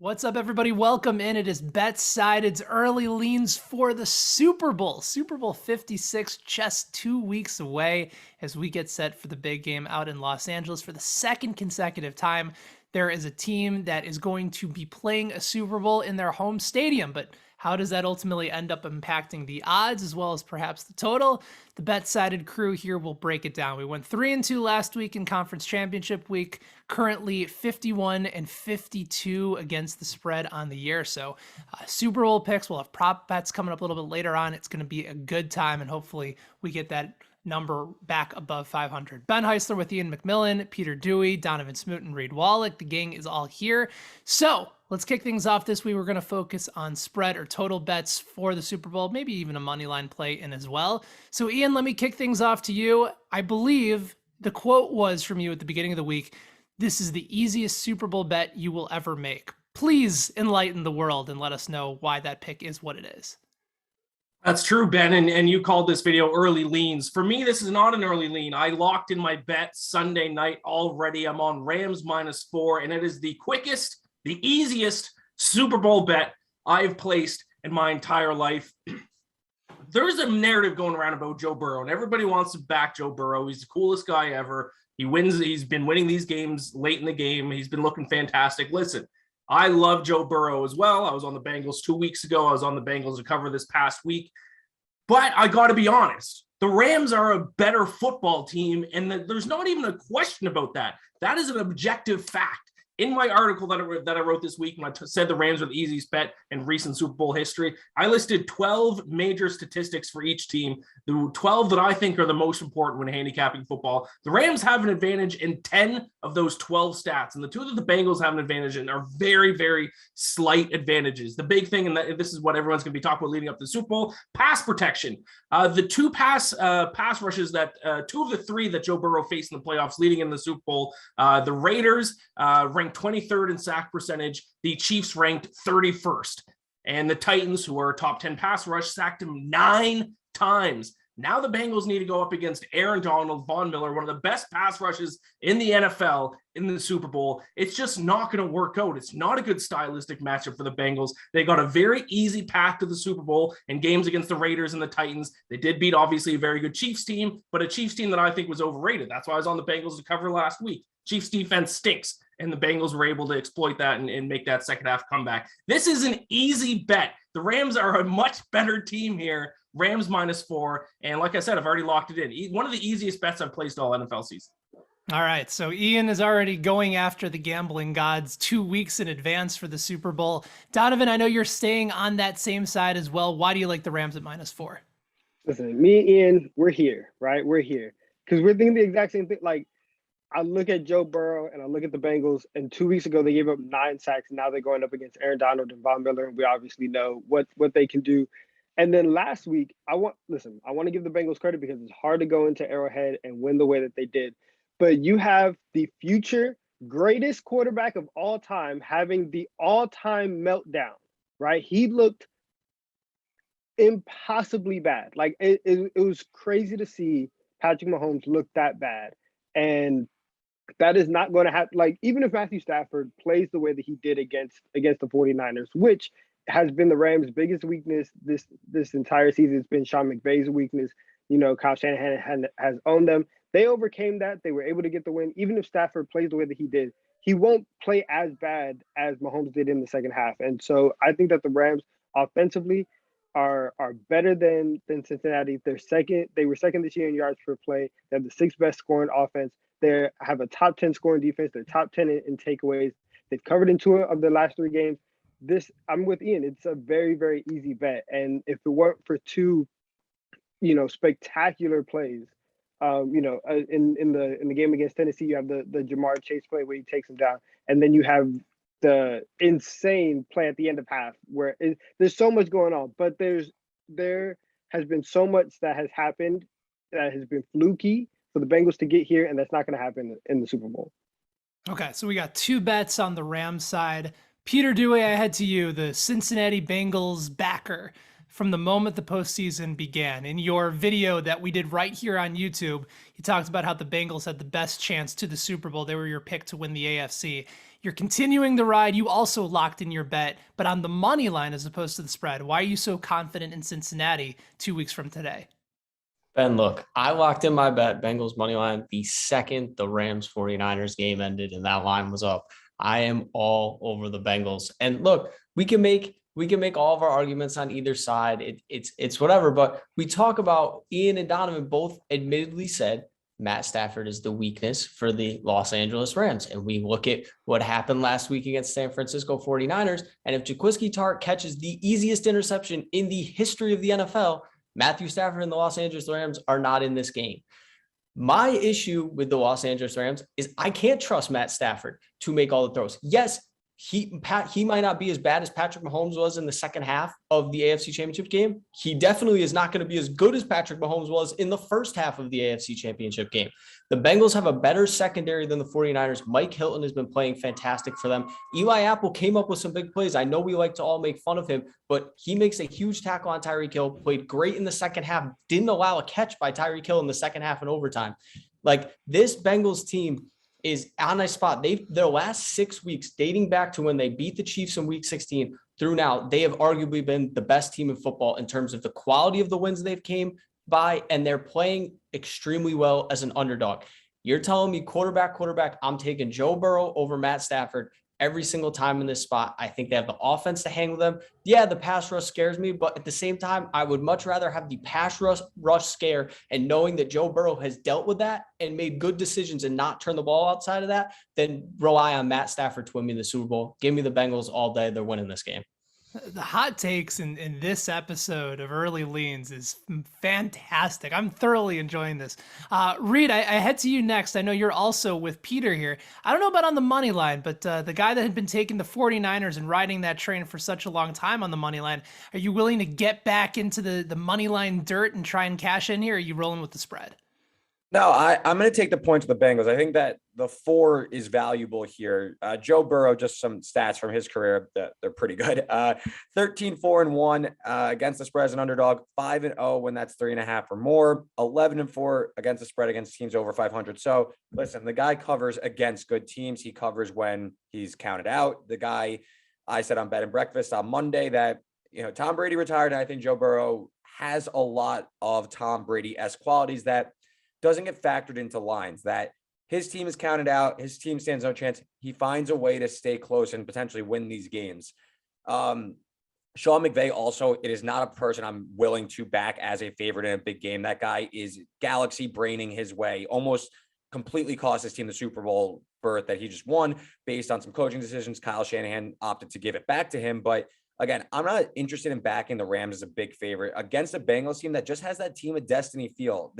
What's up, everybody? Welcome in. It is BetSided's early leans for the Super Bowl. Super Bowl 56, just 2 weeks away as we get set for the big game out in Los Angeles for the second consecutive time. There is a team that is going to be playing a Super Bowl in their home stadium, but how does that ultimately end up impacting the odds as well as perhaps the total? The BetSided crew here will break it down. We went 3-2 last week in Conference Championship week, currently 51-52 against the spread on the year. So Super Bowl picks, we'll have prop bets coming up a little bit later on. It's going to be a good time, and hopefully we get that number back above 500. Ben Heisler with Ian McMillan, Peter Dewey, Donovan Smoot, and Reed Wallach. The gang is all here. So let's kick things off this week. We're going to focus on spread or total bets for the Super Bowl, maybe even a money line play in as well. So Ian, let me kick things off to you. I believe the quote was from you at the beginning of the week, "This is the easiest Super Bowl bet you will ever make." Please enlighten the world and let us know why that pick is what it is. That's true, Ben, and you called this video early leans. For me, this is not an early lean. I locked in my bet Sunday night already. I'm on Rams -4, and it is the quickest, the easiest Super Bowl bet I've placed in my entire life. There's a narrative going around about Joe Burrow, and everybody wants to back Joe Burrow. He's the coolest guy ever. He wins. He's been winning these games late in the game. He's been looking fantastic. Listen, I love Joe Burrow as well. I was on the Bengals 2 weeks ago. I was on the Bengals to cover this past week. But I got to be honest, the Rams are a better football team, and there's not even a question about that. That is an objective fact. In my article that I wrote this week, when I said the Rams are the easiest bet in recent Super Bowl history, I listed 12 major statistics for each team, the 12 that I think are the most important when handicapping football. The Rams have an advantage in 10 of those 12 stats, and the two that the Bengals have an advantage in are very, very slight advantages. The big thing, and this is what everyone's going to be talking about leading up to the Super Bowl, pass protection. The two pass rushes that two of the three that Joe Burrow faced in the playoffs leading in the Super Bowl, the Raiders ranked 23rd in sack percentage. The Chiefs ranked 31st. And the Titans, who are a top 10 pass rush, sacked him 9 times. Now the Bengals need to go up against Aaron Donald, Von Miller, one of the best pass rushes in the NFL in the Super Bowl. It's just not going to work out. It's not a good stylistic matchup for the Bengals. They got a very easy path to the Super Bowl in games against the Raiders and the Titans. They did beat, obviously, a very good Chiefs team, but a Chiefs team that I think was overrated. That's why I was on the Bengals to cover last week. Chiefs defense stinks, and the Bengals were able to exploit that and make that second half comeback. This is an easy bet. The Rams are a much better team here. Rams -4. And like I said, I've already locked it in. One of the easiest bets I've placed all NFL season. All right, so Ian is already going after the gambling gods 2 weeks in advance for the Super Bowl. Donovan, I know you're staying on that same side as well. Why do you like the Rams at -4? Listen, me and Ian, we're here, right? We're here because we're thinking the exact same thing. Like, I look at Joe Burrow and I look at the Bengals, and 2 weeks ago they gave up 9 sacks. Now they're going up against Aaron Donald and Von Miller, and we obviously know what they can do. And then last week, I want to give the Bengals credit because it's hard to go into Arrowhead and win the way that they did. But you have the future greatest quarterback of all time having the all-time meltdown, right? He looked impossibly bad. Like it was crazy to see Patrick Mahomes look that bad. And that is not going to happen. Like, even if Matthew Stafford plays the way that he did against the 49ers, which has been the Rams' biggest weakness this entire season. It's been Sean McVay's weakness. You know, Kyle Shanahan has owned them. They overcame that. They were able to get the win. Even if Stafford plays the way that he did, he won't play as bad as Mahomes did in the second half. And so I think that the Rams offensively are better than Cincinnati. They were second this year in yards per play. They have the 6th best scoring offense. They have a top 10 scoring defense. They're top 10 in takeaways. They've covered in 2 of their last 3 games. I'm with Ian. It's a very, very easy bet. And if it weren't for 2, spectacular plays, in the game against Tennessee, you have the Jamar Chase play where he takes him down, and then you have the insane play at the end of half where there's so much going on. But there has been so much that has happened that has been fluky for the Bengals to get here, and that's not going to happen in the Super Bowl. Okay, so we got 2 bets on the Rams side. Peter Dewey, I head to you, the Cincinnati Bengals backer. from the moment the postseason began. In your video that we did right here on YouTube, you talked about how the Bengals had the best chance to the Super Bowl. They were your pick to win the AFC. You're continuing the ride. You also locked in your bet, but on the money line as opposed to the spread. Why are you so confident in Cincinnati 2 weeks from today? Ben, look, I locked in my bet, Bengals money line, the second the Rams 49ers game ended and that line was up. I am all over the Bengals. And look, we can make all of our arguments on either side. It's whatever, but we talk about Ian and Donovan both admittedly said Matt Stafford is the weakness for the Los Angeles Rams. And we look at what happened last week against San Francisco 49ers. And if Jaquiski Tartt catches the easiest interception in the history of the NFL, Matthew Stafford and the Los Angeles Rams are not in this game. My issue with the Los Angeles Rams is I can't trust Matt Stafford to make all the throws. Yes, he might not be as bad as Patrick Mahomes was in the second half of the AFC Championship game. He definitely is not going to be as good as Patrick Mahomes was in the first half of the AFC Championship game. The Bengals have a better secondary than the 49ers. Mike Hilton has been playing fantastic for them. Eli Apple came up with some big plays. I know we like to all make fun of him, but he makes a huge tackle on Tyreek Hill, played great in the second half, didn't allow a catch by Tyreek Hill in the second half and overtime. Like, this Bengals team is on a spot. Their last 6 weeks, dating back to when they beat the Chiefs in week 16 through now, they have arguably been the best team in football in terms of the quality of the wins they've came by, and they're playing extremely well as an underdog. You're telling me quarterback, I'm taking Joe Burrow over Matt Stafford every single time in this spot. I think they have the offense to hang with them. Yeah, the pass rush scares me, but at the same time, I would much rather have the pass rush scare and knowing that Joe Burrow has dealt with that and made good decisions and not turn the ball outside of that than rely on Matt Stafford to win me the Super Bowl. Give me the Bengals all day. They're winning this game. The hot takes in this episode of Early Leans is fantastic. I'm thoroughly enjoying this. Reed, I head to you next. I know you're also with Peter here. I don't know about on the money line, but the guy that had been taking the 49ers and riding that train for such a long time on the money line, are you willing to get back into the money line dirt and try and cash in here? Or are you rolling with the spread? No, I'm going to take the points with the Bengals. I think that the 4 is valuable here. Joe Burrow, just some stats from his career that they're pretty good. 13-4-1 against the spread as an underdog, 5-0 when that's 3.5 or more, 11-4 against the spread against teams over 500. So listen, the guy covers against good teams. He covers when he's counted out. The guy, I said on Bed and Breakfast on Monday that, Tom Brady retired. And I think Joe Burrow has a lot of Tom Brady-esque qualities that doesn't get factored into lines, that his team is counted out. His team stands no chance. He finds a way to stay close and potentially win these games. Sean McVay also, it is not a person I'm willing to back as a favorite in a big game. That guy is galaxy braining his way, almost completely cost his team the Super Bowl berth that he just won based on some coaching decisions. Kyle Shanahan opted to give it back to him, but again, I'm not interested in backing the Rams as a big favorite against a Bengals team that just has that team of destiny feel.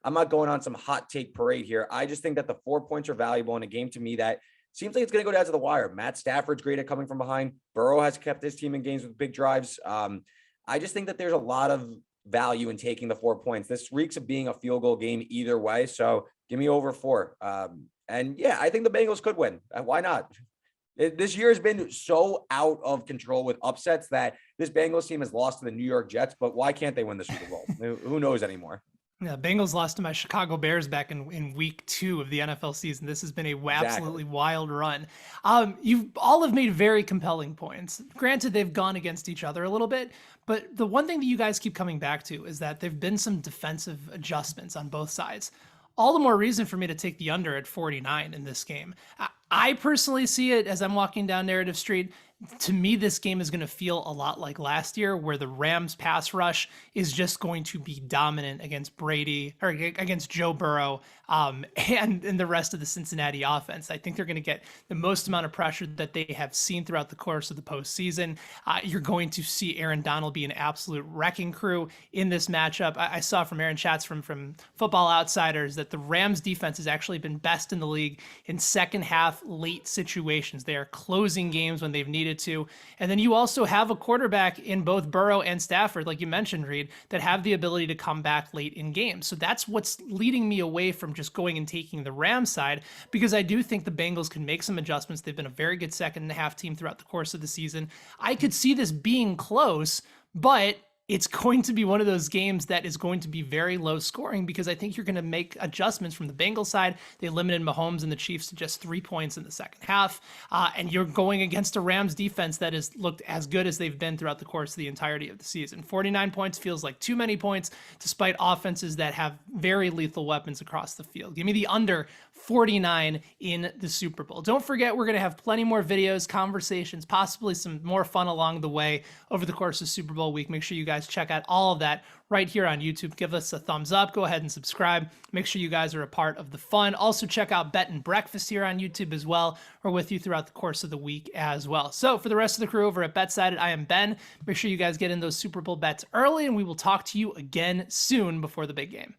I'm not going on some hot take parade here. I just think that the 4 points are valuable in a game to me that seems like it's going to go down to the wire. Matt Stafford's great at coming from behind. Burrow has kept his team in games with big drives. I just think that there's a lot of value in taking the 4 points. This reeks of being a field goal game either way. So give me over 4. And yeah, I think the Bengals could win. Why not? This year has been so out of control with upsets that this Bengals team has lost to the New York Jets, but why can't they win the Super Bowl? Who knows anymore? Yeah, Bengals lost to my Chicago Bears back in week 2 of the NFL season. This has been a absolutely wild run. You all have made very compelling points. Granted, they've gone against each other a little bit, but the one thing that you guys keep coming back to is that there've been some defensive adjustments on both sides. All the more reason for me to take the under at 49 in this game. I personally see it as I'm walking down Narrative Street. To me, this game is going to feel a lot like last year, where the Rams pass rush is just going to be dominant against Brady or against Joe Burrow and the rest of the Cincinnati offense. I think they're going to get the most amount of pressure that they have seen throughout the course of the postseason. You're going to see Aaron Donald be an absolute wrecking crew in this matchup. I saw from Aaron Schatz from Football Outsiders that the Rams defense has actually been best in the league in second half late situations. They are closing games when they've needed to. And then you also have a quarterback in both Burrow and Stafford, like you mentioned, Reed, that have the ability to come back late in games. So that's what's leading me away from just going and taking the Rams side, because I do think the Bengals can make some adjustments. They've been a very good second and a half team throughout the course of the season. I could see this being close, but it's going to be one of those games that is going to be very low scoring because I think you're going to make adjustments from the Bengals side. They limited Mahomes and the Chiefs to just 3 points in the second half. And you're going against a Rams defense that has looked as good as they've been throughout the course of the entirety of the season. 49 points feels like too many points despite offenses that have very lethal weapons across the field. Give me the under 49 in the Super Bowl. Don't forget, we're going to have plenty more videos, conversations, possibly some more fun along the way over the course of Super Bowl week. Make sure you guys check out all of that right here on YouTube. Give us a thumbs up. Go ahead and subscribe. Make sure you guys are a part of the fun. Also, check out Bet and Breakfast here on YouTube as well. We're with you throughout the course of the week as well. So for the rest of the crew over at BetSided, I am Ben. Make sure you guys get in those Super Bowl bets early, and we will talk to you again soon before the big game.